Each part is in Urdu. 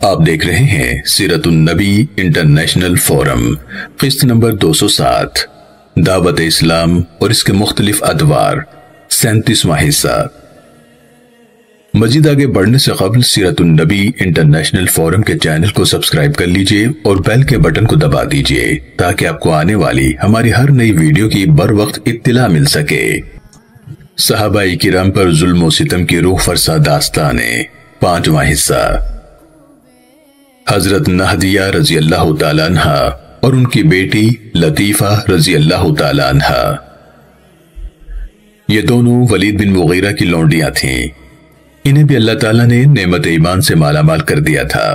آپ دیکھ رہے ہیں سیرت النبی انٹرنیشنل فورم قسط نمبر 207 دعوت اسلام اور اس کے مختلف ادوار 37واں حصہ۔ مزید آگے بڑھنے سے قبل سیرت النبی انٹرنیشنل فورم کے چینل کو سبسکرائب کر لیجئے اور بیل کے بٹن کو دبا دیجئے تاکہ آپ کو آنے والی ہماری ہر نئی ویڈیو کی بر وقت اطلاع مل سکے۔ صحابہ کرام پر ظلم و ستم کی روح فرسا داستانیں 5واں حصہ۔ حضرت نہدیہ رضی اللہ تعالیٰ عنہ اور ان کی بیٹی لطیفہ رضی اللہ تعالیٰ عنہ، یہ دونوں ولید بن مغیرہ کی لونڈیاں تھیں۔ انہیں بھی اللہ تعالیٰ نے نعمت ایمان سے مالا مال کر دیا تھا۔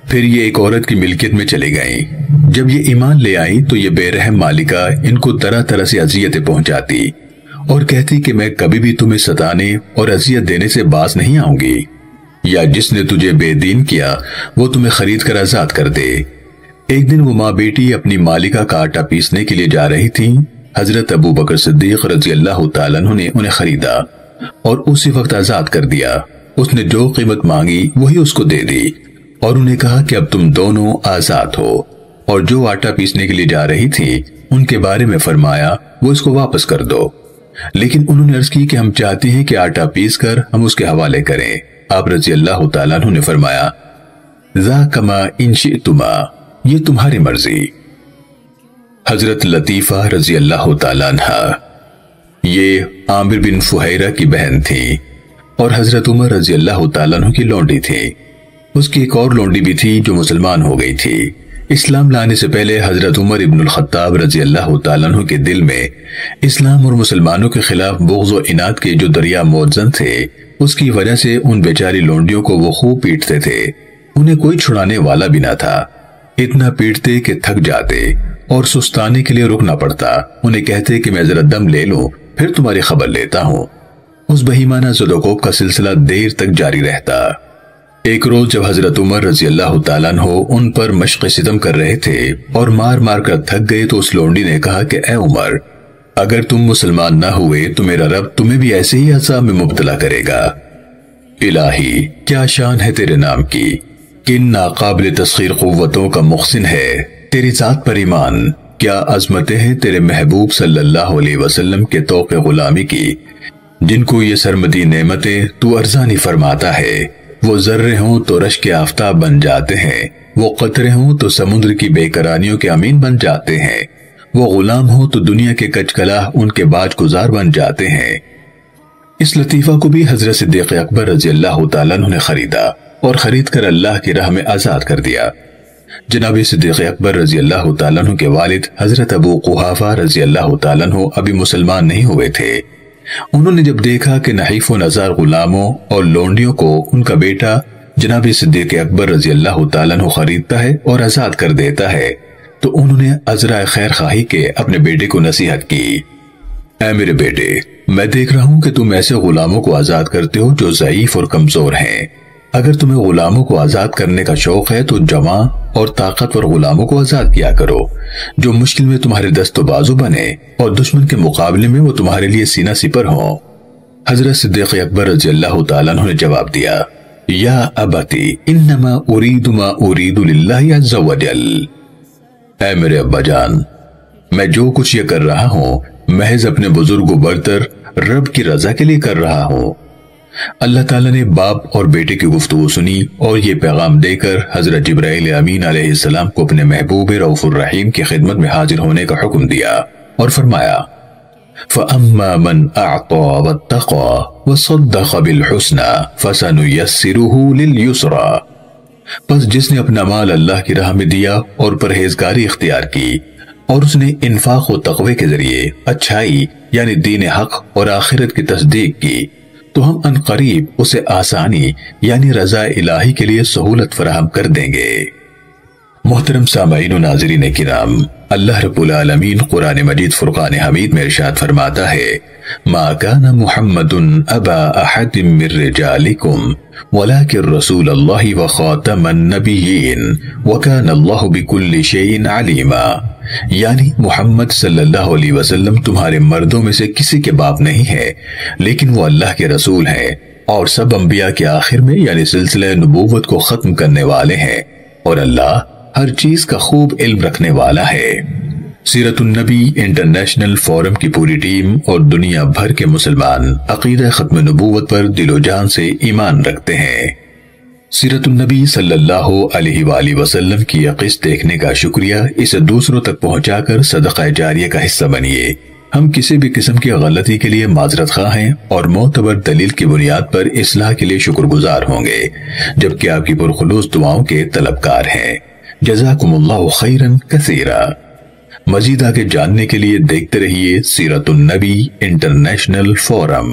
پھر یہ ایک عورت کی ملکیت میں چلے گئیں۔ جب یہ ایمان لے آئی تو یہ بے رحم مالکہ ان کو طرح طرح سے اذیتیں پہنچاتی اور کہتی کہ میں کبھی بھی تمہیں ستانے اور اذیت دینے سے باز نہیں آؤں گی، یا جس نے تجھے بے دین کیا وہ تمہیں خرید کر آزاد کر دے۔ ایک دن وہ ماں بیٹی اپنی مالکہ کا آٹا پیسنے کے لیے جا رہی تھیں۔ حضرت ابو بکر صدیق رضی اللہ تعالیٰ عنہ نے انہیں خریدا اور اسی وقت آزاد کر دیا۔ اس نے جو قیمت مانگی وہی اس کو دے دی اور انہیں کہا کہ اب تم دونوں آزاد ہو، اور جو آٹا پیسنے کے لیے جا رہی تھی ان کے بارے میں فرمایا وہ اس کو واپس کر دو، لیکن انہوں نے عرض کی کہ ہم چاہتے ہیں کہ آٹا پیس کر ہم اس کے حوالے کریں۔ آپ رضی اللہ تعالیٰ عنہ نے فرمایا ذاک ما ان شئتما، یہ تمہاری مرضی۔ حضرت لطیفہ رضی اللہ تعالیٰ عنہ یہ عامر بن فہیرہ کی بہن تھی اور حضرت عمر رضی اللہ تعالیٰ عنہ کی لونڈی تھی۔ اس کی ایک اور لونڈی بھی تھی جو مسلمان ہو گئی تھی۔ اسلام لانے سے پہلے حضرت عمر ابن الخطاب رضی اللہ تعالیٰ عنہ کے دل میں اسلام اور مسلمانوں کے خلاف بغض و عناد کے جو دریا موجزن تھے، اس کی وجہ سے ان بیچاری لونڈیوں کو وہ خوب پیٹتے تھے۔ انہیں کوئی چھڑانے والا بھی نہ تھا۔ اتنا پیٹتے کہ تھک جاتے اور سستانے کے لیے رکنا پڑتا۔ انہیں کہتے کہ میں ذرا دم لے لوں پھر تمہاری خبر لیتا ہوں۔ اس بہیمانہ زدوکوب کا سلسلہ دیر تک جاری رہتا۔ ایک روز جب حضرت عمر رضی اللہ تعالیٰ عنہ ان پر مشق ستم کر رہے تھے اور مار مار کر تھک گئے تو اس لونڈی نے کہا کہ اے عمر، اگر تم مسلمان نہ ہوئے تو میرا رب تمہیں بھی ایسے ہی عذاب میں مبتلا کرے گا۔ الہی، کیا شان ہے تیرے نام کی، کن ناقابل تسخیر قوتوں کا محسن ہے تیری ذات پر ایمان، کیا عظمتیں ہیں تیرے محبوب صلی اللہ علیہ وسلم کے طوق غلامی کی، جن کو یہ سرمدی نعمتیں تو ارزانی فرماتا ہے۔ وہ ذرے ہوں تو رشک آفتاب بن جاتے ہیں، وہ قطرے ہوں تو سمندر کی بے قرانیوں کے امین بن جاتے ہیں، وہ غلام ہوں تو دنیا کے کچکلا ان کے باج گزار بن جاتے ہیں۔ اس لطیفہ کو بھی حضرت صدیق اکبر رضی اللہ تعالیٰ عنہ نے خریدا اور خرید کر اللہ کی راہ میں آزاد کر دیا۔ جناب صدیق اکبر رضی اللہ تعالیٰ عنہ کے والد حضرت ابو قحافہ رضی اللہ تعالیٰ عنہ ابھی مسلمان نہیں ہوئے تھے۔ انہوں نے جب دیکھا کہ نحیف و نزار غلاموں اور لونڈیوں کو ان کا بیٹا جناب صدیق اکبر رضی اللہ تعالیٰ عنہ خریدتا ہے اور آزاد کر دیتا ہے تو انہوں نے عذرا خیر خواہی کے اپنے بیٹے کو نصیحت کی، اے میرے بیٹے، میں دیکھ رہا ہوں کہ تم ایسے غلاموں کو آزاد کرتے ہو جو ضعیف اور کمزور ہیں۔ اگر تمہیں غلاموں کو آزاد کرنے کا شوق ہے تو جوان اور طاقتور غلاموں کو آزاد کیا کرو، جو مشکل میں تمہارے دست و بازو بنے اور دشمن کے مقابلے میں وہ تمہارے لیے سینہ سپر ہوں۔ حضرت صدیق اکبر رضی اللہ تعالیٰ عنہ نے جواب دیا، یا ابتی انما ارید ما ارید للہ عز وجل، اے میرے ابا جان، میں جو کچھ یہ کر رہا ہوں محض اپنے بزرگ و برتر رب کی رضا کے لیے کر رہا ہوں۔ اللہ تعالیٰ نے باپ اور بیٹے کی گفتگو سنی اور یہ پیغام دے کر حضرت جبرائیل امین علیہ السلام کو اپنے محبوب رؤوف الرحیم کی خدمت میں حاضر ہونے کا حکم دیا اور فرمایا فَأَمَّا مَنْ أَعْطَى وَاتَّقَى وَصَدَّقَ بِالْحُسْنَى فَسَنُيَسِّرُهُ لِلْيُسْرَى، پس جس نے اپنا مال اللہ کی راہ میں دیا اور پرہیزگاری اختیار کی اور اس نے انفاق و تقوی کے ذریعے اچھائی یعنی دین حق اور آخرت کی تصدیق کی تو ہم ان قریب اسے آسانی یعنی رضا الہی کے لیے سہولت فراہم کر دیں گے۔ محترم سامعین و ناظرین کرام، اللہ رب العالمین قرآن مجید فرقان حمید میں ارشاد فرماتا ہے ما کان محمد ابا احد من رجالکم ولکن رسول اللہ وخاتم النبیین وکان اللہ بکل شیء علیما، یعنی محمد صلی اللہ علیہ وسلم تمہارے مردوں میں سے کسی کے باپ نہیں ہے، لیکن وہ اللہ کے رسول ہے اور سب انبیاء کے آخر میں یعنی سلسلہ نبوت کو ختم کرنے والے ہیں، اور اللہ ہر چیز کا خوب علم رکھنے والا ہے۔ سیرت النبی انٹرنیشنل فورم کی پوری ٹیم اور دنیا بھر کے مسلمان عقیدہ ختم نبوت پر دل و جان سے ایمان رکھتے ہیں۔ سیرت النبی صلی اللہ علیہ وآلہ وسلم کی یہ قسط دیکھنے کا شکریہ، اسے دوسروں تک پہنچا کر صدقہ جاریہ کا حصہ بنیے۔ ہم کسی بھی قسم کی غلطی کے لیے معذرت خواہ ہیں اور معتبر دلیل کی بنیاد پر اصلاح کے لیے شکر گزار ہوں گے، جبکہ آپ کی پرخلوص دعاؤں کے طلبکار ہیں۔ جزاکم اللہ خیرا کثیرا۔ مزید آگے جاننے کے لیے دیکھتے رہیے سیرت النبی انٹرنیشنل فورم۔